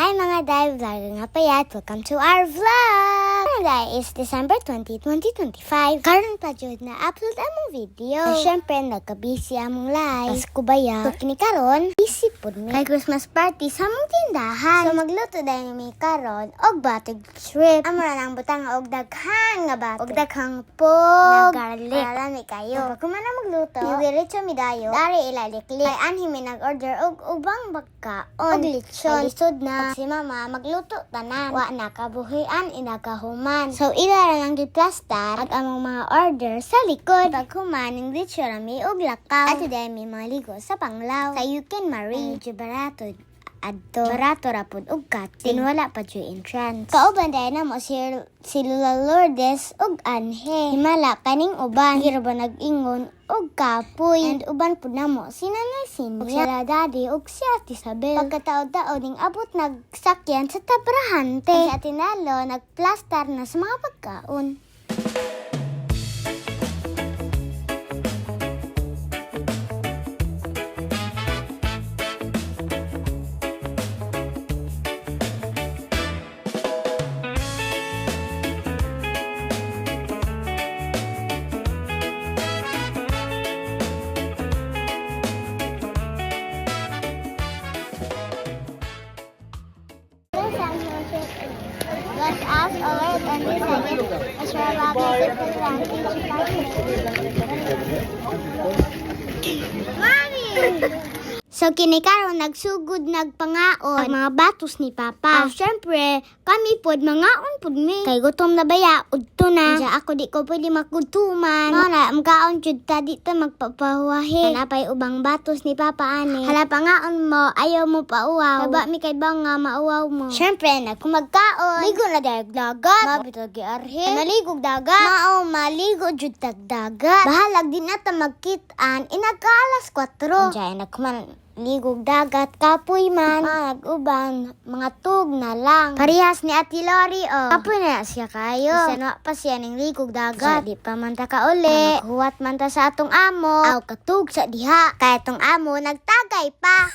Hi mga day, vlogger nga payat. Welcome to our vlog! Mga day is December 20, 2025. Karon pa jud na upload among video. Syempre nagka-busy among live. As kubaya. So kini karon, busy pud mi. Kay Christmas party sa among tindahan. So magluto dahil mi karon og batog shrimp. Amo na nang butang og daghan nga batog. Og daghang pog. Garlic. Para mi kayo. Pag kumana magluto, diretso mi dayo. Dari ilaliklik. Ay anhi mi nag-order og ubang bagkaon. Og lechon. Lisod na. Si mama magluto tanan. Wa na kabuhian inagahuman. So ila lang giplastar at among mga order sa likod. Pag human ning lechon mi og lakaw. At today mi maligo sa Panglaw. Sa You Can Marry. Medyo barato. Adto barato rapod og kating wala pa jud entrance. Kauban dai na mo si Lola Lourdes og Anhe. Himala kaning uban hirbo nag-ingon og kapoy. And uban pud namo si Nanay Sinya. Og sila daddy og si Ate Isabel. Pagkataod-taod ning abot nagsakyan sa Tabrahante. Si Ate Nalo nagplastar na sa mga pagkaon. Let's ask alert and decide as your Mommy! So kinikaron nagsugod nagpangaon mga batos ni Papa. Syempre kami pod mangaon pod mi. Kay gutom na baya udto na. Diya ako di ko pwede makutuman. Mara makaon jud ta dito magpapahuwahi. Napay ubang batos ni Papa ani. Hala pangaon mo ayaw mo pauwaw. Kaba mi kay banga mauwaw mo. Syempre nagkumagkaon. Ligo na dayag dagat. Mabitog giarhe. Naligog dagat. Mao maligo jud tag dagat. Bahalag din ata magkit-an inagkaalas 4. Diya nagkuman ligog dagat, kapoy man, nag-uban, mga tug na lang. Parehas ni Ate Lori, oh. Kapoy na siya kayo. Isa pa siya ng ligog dagat. Di pa man ta ka uli. Huwat man ta sa atong amo. Aw, katug sa diha. Kaya atong amo, nagtagay pa.